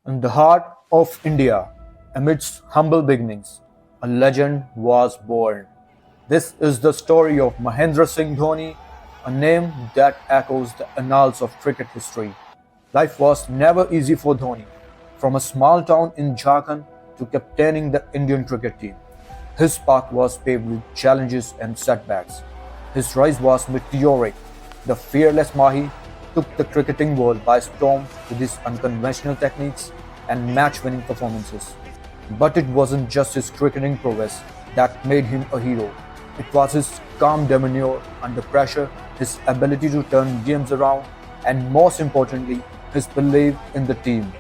In the heart of India, amidst humble beginnings, a legend was born. This is the story of Mahendra Singh Dhoni, a name that echoes the annals of cricket history. Life was never easy for Dhoni, from a small town in Jharkhand to captaining the Indian cricket team. His path was paved with challenges and setbacks. His rise was meteoric. The fearless Mahi took the cricketing world by storm with his unconventional techniques and match-winning performances. But it wasn't just his cricketing prowess that made him a hero. It was his calm demeanor under pressure, his ability to turn games around, and most importantly, his belief in the team.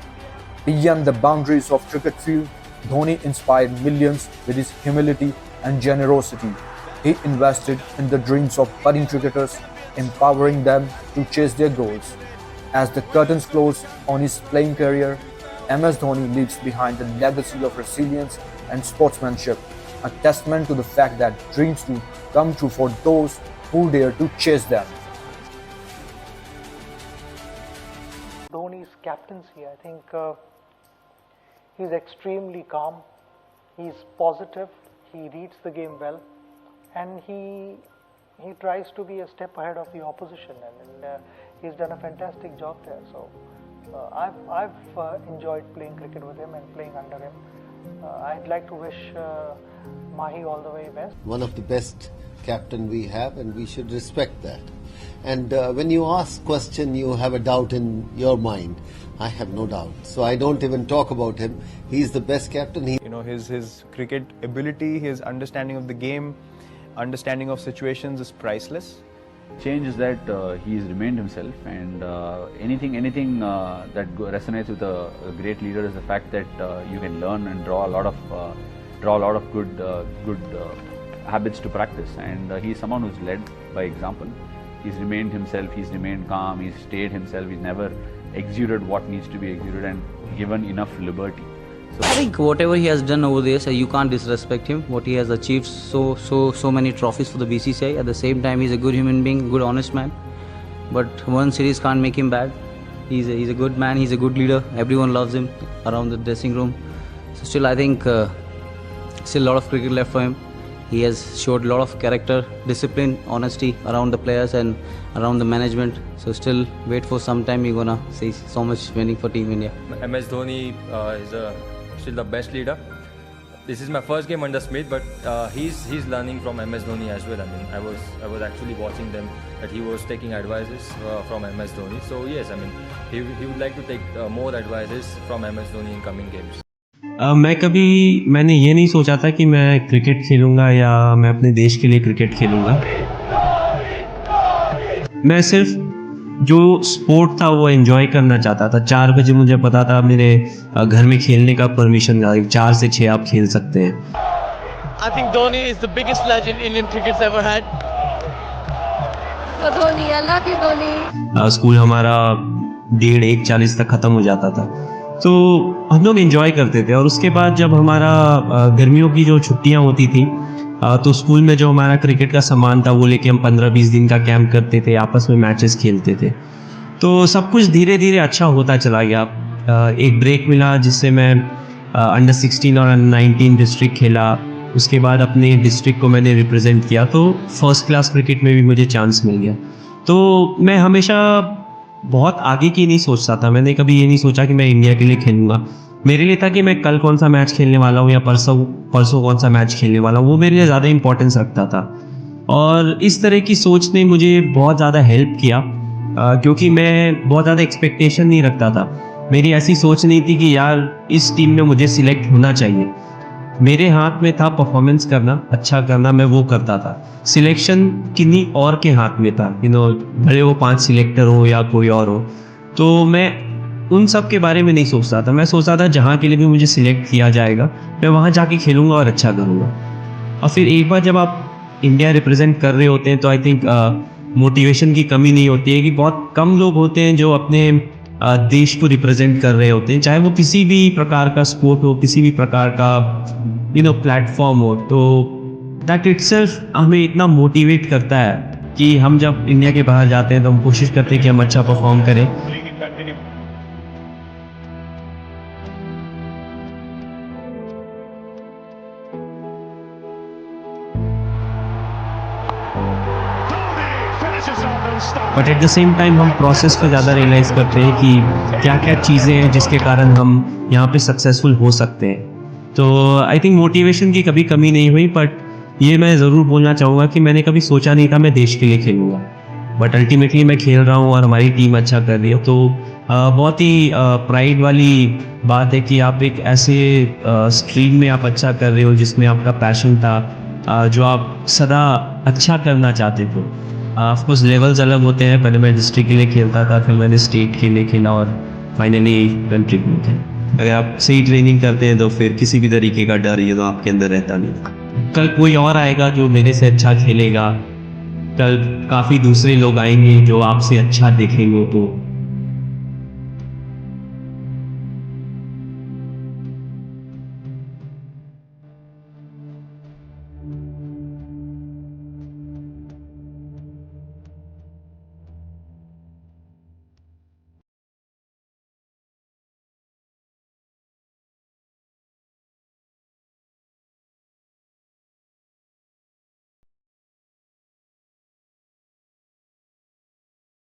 Beyond the boundaries of cricket field, Dhoni inspired millions with his humility and generosity. He invested in the dreams of budding cricketers, empowering them to chase their goals. As the curtains close on his playing career, MS Dhoni leaves behind a legacy of resilience and sportsmanship, a testament to the fact that dreams do come true for those who dare to chase them. Dhoni's captaincy, I think he's extremely calm, he's positive, he reads the game well, and he tries to be a step ahead of the opposition, and he's done a fantastic job there. So I've enjoyed playing cricket with him and playing under him. I'd like to wish Mahi all the way best. One of the best captain we have, and we should respect that. And when you ask question, you have a doubt in your mind. I have no doubt. So I don't even talk about him. He's the best captain. His cricket ability, his understanding of the game, understanding of situations is priceless. Change is that he's remained himself, and anything that resonates with a great leader is the fact that you can learn and draw a lot of good habits to practice. And he's someone who's led by example. He's remained himself. He's remained calm. He's stayed himself. He's never exuded what needs to be exuded and given enough liberty. I think whatever he has done over the years, you can't disrespect him. What he has achieved, so many trophies for the BCCI. At the same time, he's a good human being, good honest man. But one series can't make him bad. He's a good man. He's a good leader. Everyone loves him around the dressing room. So still, I think still a lot of cricket left for him. He has showed a lot of character, discipline, honesty around the players and around the management. So still wait for some time. You're gonna see so much winning for Team India. MS Dhoni is still the best leader. This is my first game under Smith, but he's learning from MS Dhoni as well. I mean, I was actually watching them that he was taking advices from MS Dhoni. So yes, I mean, he would like to take more advices from MS Dhoni in coming games. मैंने ये नहीं सोचा था कि मैं cricket खेलूँगा या मैं अपने देश के लिए क्रिकेट खेलूँगा। मैं सिर्फ जो स्पोर्ट था वो एंजॉय करना चाहता था। 4 बजे मुझे पता था मेरे घर में खेलने का परमिशन था, 4 से 6 आप खेल सकते हैं। I think Dhoni is the biggest legend Indian cricket's ever had. Dhoni, I love you, Dhoni. School हमारा 1:30-1:40 तक ख़त्म हो जाता था, तो हम लोग एंजॉय करते थे। और उसके बाद जब हमारा गर्मियों की जो छुट्टियां होती थी, तो स्कूल में जो हमारा क्रिकेट का सामान था वो लेके हम 15-20 दिन का कैंप करते थे, आपस में मैचेस खेलते थे। तो सब कुछ धीरे धीरे अच्छा होता चला गया। एक ब्रेक मिला जिससे मैं अंडर 16 और अंडर 19 डिस्ट्रिक्ट खेला। उसके बाद अपने डिस्ट्रिक्ट को मैंने रिप्रेजेंट किया, तो फर्स्ट क्लास क्रिकेट में भी मुझे चांस मिल गया। तो मैं हमेशा बहुत आगे की नहीं सोचता था। मैंने कभी ये नहीं सोचा कि मैं इंडिया के लिए खेलूँगा। मेरे लिए था कि मैं कल कौन सा मैच खेलने वाला हूँ या परसों कौन सा मैच खेलने वाला हूँ, वो मेरे लिए ज़्यादा इंपॉर्टेंस रखता था। और इस तरह की सोच ने मुझे बहुत ज़्यादा हेल्प किया, क्योंकि मैं बहुत ज़्यादा एक्सपेक्टेशन नहीं रखता था। मेरी ऐसी सोच नहीं थी कि यार इस टीम में मुझे सिलेक्ट होना चाहिए। मेरे हाथ में था परफॉर्मेंस करना, अच्छा करना, मैं वो करता था। सिलेक्शन किन्हीं और के हाथ में था, भले वो 5 सिलेक्टर हो या कोई और हो। तो मैं उन सब के बारे में नहीं सोचता था। मैं सोचता था जहाँ के लिए भी मुझे सिलेक्ट किया जाएगा मैं वहाँ जाके खेलूँगा और अच्छा करूँगा। और फिर एक बार जब आप इंडिया रिप्रेजेंट कर रहे होते हैं तो आई थिंक मोटिवेशन की कमी नहीं होती है, कि बहुत कम लोग होते हैं जो अपने देश को रिप्रेजेंट कर रहे होते हैं, चाहे वो किसी भी प्रकार का स्पोर्ट हो, किसी भी प्रकार का प्लेटफॉर्म हो। तो दैट इटसेल्फ हमें इतना मोटिवेट करता है कि हम जब इंडिया के बाहर जाते हैं तो हम कोशिश करते हैं कि हम अच्छा परफॉर्म करें। But at the same time हम प्रोसेस को ज़्यादा रियलाइज़ करते हैं कि क्या क्या चीज़ें हैं जिसके कारण हम यहाँ पे सक्सेसफुल हो सकते हैं। तो आई थिंक मोटिवेशन की कभी कमी नहीं हुई, बट ये मैं ज़रूर बोलना चाहूँगा कि मैंने कभी सोचा नहीं था मैं देश के लिए खेलूँगा, बट अल्टीमेटली मैं खेल रहा हूँ और हमारी टीम अच्छा कर रही है। तो बहुत ही प्राइड वाली बात है कि आप एक ऐसे स्ट्रीम में आप अच्छा कर रहे हो जिसमें आपका पैशन था, जो आप सदा अच्छा करना चाहते थे। ऑफकोर्स लेवल्स अलग होते हैं, पहले मैं डिस्ट्रिक्ट के लिए खेलता था, फिर मैंने स्टेट के लिए खेला और फाइनली कंट्री के लिए। अगर आप सही ट्रेनिंग करते हैं तो फिर किसी भी तरीके का डर ये तो आपके अंदर रहता नहीं। कल कोई और आएगा जो मेरे से अच्छा खेलेगा, कल काफ़ी दूसरे लोग आएंगे जो आपसे अच्छा देखेंगे, तो